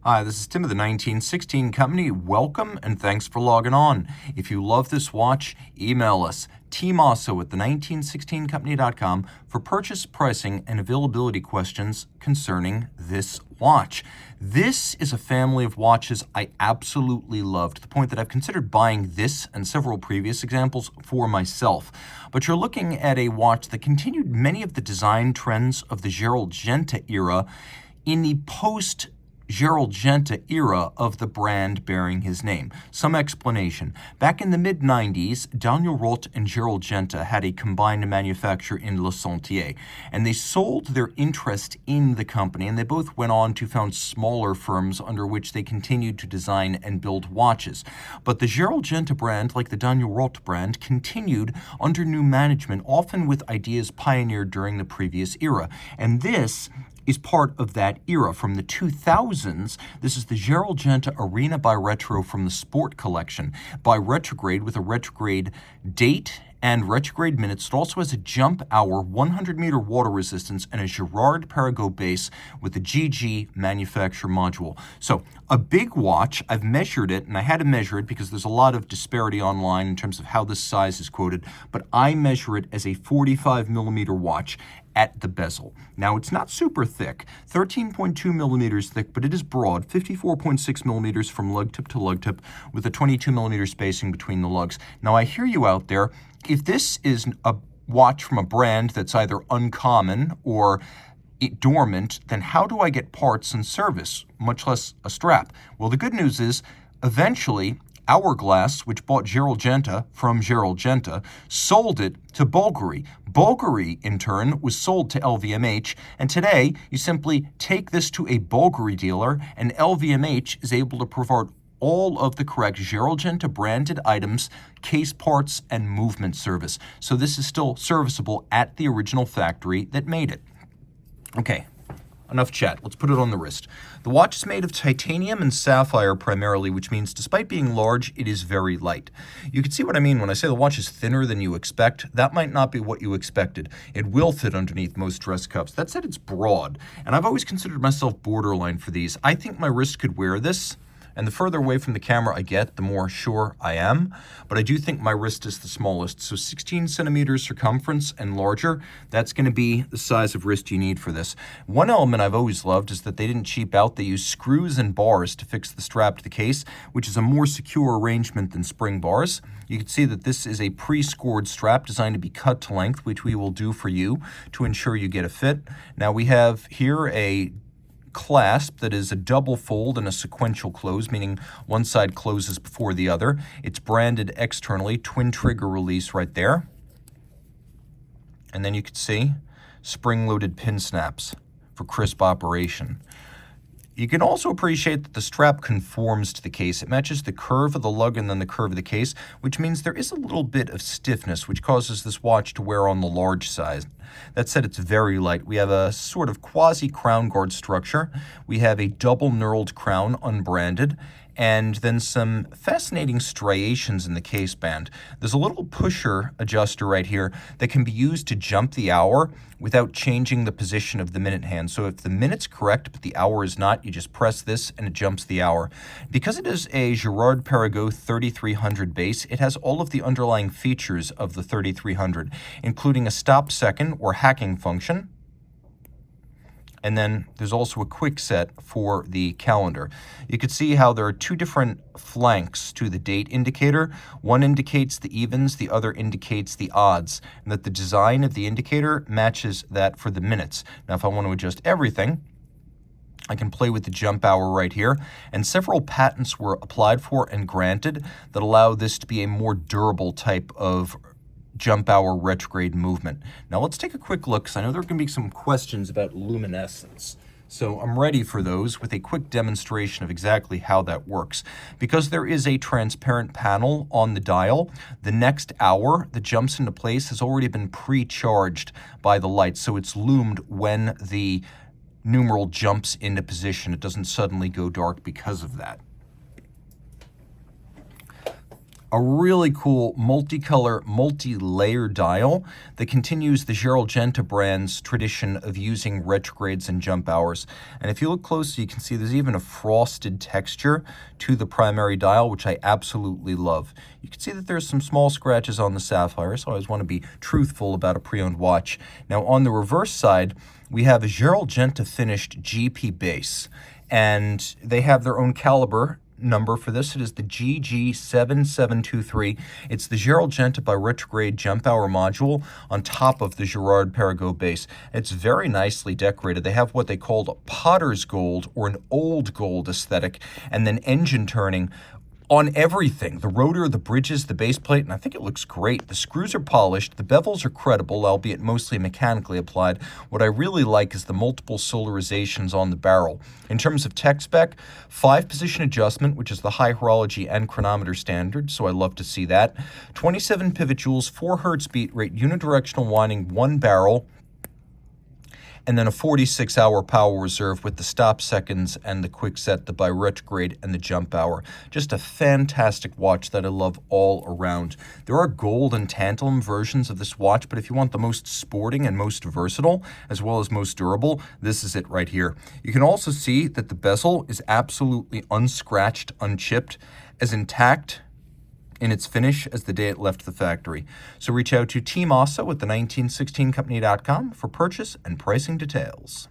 Hi, this is Tim of the 1916 Company. Welcome and thanks for logging on. If you love this watch, email us, Team Mosso at the1916company.com for purchase, pricing, and availability questions concerning this watch. This is a family of watches I absolutely love, to the point that I've considered buying this and several previous examples for myself. But you're looking at a watch that continued many of the design trends of the Gerald Genta era in the post Gerald Genta era of the brand bearing his name. Some explanation. Back in the mid-90s, Daniel Roth and Gerald Genta had a combined manufacture in Le Sentier, and they sold their interest in the company, and they both went on to found smaller firms under which they continued to design and build watches. But the Gerald Genta brand, like the Daniel Roth brand, continued under new management, often with ideas pioneered during the previous era. And this is part of that era. From the 2000s, this is the Gerald Genta Arena by Retro from the Sport collection. By retrograde with a retrograde date and retrograde minutes. It also has a jump hour, 100-meter water resistance, and a Gerard Perregaux base with the GG manufacturer module. So a big watch. I've measured it, and I had to measure it because there's a lot of disparity online in terms of how this size is quoted, but I measure it as a 45-millimeter watch at the bezel. Now, it's not super thick, 13.2 millimeters thick, but it is broad, 54.6 millimeters from lug tip to lug tip, with a 22 millimeter spacing between the lugs. Now, I hear you out there. If this is a watch from a brand that's either uncommon or dormant, then how do I get parts and service, much less a strap? Well, the good news is, eventually, Hourglass, which bought Gerald Genta from Gerald Genta, sold it to Bulgari. Bulgari, in turn, was sold to LVMH, and today you simply take this to a Bulgari dealer, and LVMH is able to provide all of the correct Gerald Genta branded items, case parts, and movement service. So this is still serviceable at the original factory that made it. Okay. Enough chat. Let's put it on the wrist. The watch is made of titanium and sapphire primarily, which means despite being large, it is very light. You can see what I mean when I say the watch is thinner than you expect. That might not be what you expected. It will fit underneath most dress cups. That said, it's broad, and I've always considered myself borderline for these. I think my wrist could wear this, and the further away from the camera I get, the more sure I am. But I do think my wrist is the smallest. So 16 centimeters circumference and larger, that's going to be the size of wrist you need for this. One element I've always loved is that they didn't cheap out. They used screws and bars to fix the strap to the case, which is a more secure arrangement than spring bars. You can see that this is a pre-scored strap designed to be cut to length, which we will do for you to ensure you get a fit. Now we have here a clasp that is a double fold and a sequential close, meaning one side closes before the other. It's branded externally, twin trigger release right there. And then you can see spring-loaded pin snaps for crisp operation. You can also appreciate that the strap conforms to the case. It matches the curve of the lug and then the curve of the case, which means there is a little bit of stiffness, which causes this watch to wear on the large size. That said, it's very light. We have a sort of quasi-crown guard structure. We have a double knurled crown, unbranded, and then some fascinating striations in the case band. There's a little pusher adjuster right here that can be used to jump the hour without changing the position of the minute hand. So if the minute's correct but the hour is not, you just press this and it jumps the hour. Because it is a Gerard Perregaux 3300 base, it has all of the underlying features of the 3300, including a stop second or hacking function. And then there's also a quick set for the calendar. You can see how there are two different flanks to the date indicator. One indicates the evens, the other indicates the odds, and that the design of the indicator matches that for the minutes. Now, if I want to adjust everything, I can play with the jump hour right here, and several patents were applied for and granted that allow this to be a more durable type of jump hour retrograde movement. Now let's take a quick look, because I know there are going to be some questions about luminescence. So I'm ready for those with a quick demonstration of exactly how that works. Because there is a transparent panel on the dial, the next hour that jumps into place has already been pre-charged by the light, so it's lumed when the numeral jumps into position. It doesn't suddenly go dark because of that. A really cool multicolor, multi-layer dial that continues the Gerald Genta brand's tradition of using retrogrades and jump hours. And if you look closely, you can see there's even a frosted texture to the primary dial, which I absolutely love. You can see that there's some small scratches on the sapphire, so I always want to be truthful about a pre-owned watch. Now, on the reverse side, we have a Gerald Genta finished GP base, and they have their own caliber number for this. It is the GG7723. It's the Gerald Genta by retrograde jump hour module on top of the Gerard Perregaux base. It's very nicely decorated. They have what they called a potter's gold or an old gold aesthetic, and then engine turning on everything, the rotor, the bridges, the base plate, and I think it looks great. The screws are polished, the bevels are credible, albeit mostly mechanically applied. What I really like is the multiple solarizations on the barrel. In terms of tech spec, 5-position adjustment, which is the high horology and chronometer standard, so I love to see that. 27 pivot joules, 4 hertz beat rate, unidirectional winding, 1 barrel, and then a 46-hour power reserve with the stop seconds and the quick set, the by retrograde, and the jump hour. Just a fantastic watch that I love all around. There are gold and tantalum versions of this watch, but if you want the most sporting and most versatile, as well as most durable, this is it right here. You can also see that the bezel is absolutely unscratched, unchipped, as intact in its finish as the day it left the factory. So reach out to Team Mosso at the 1916company.com for purchase and pricing details.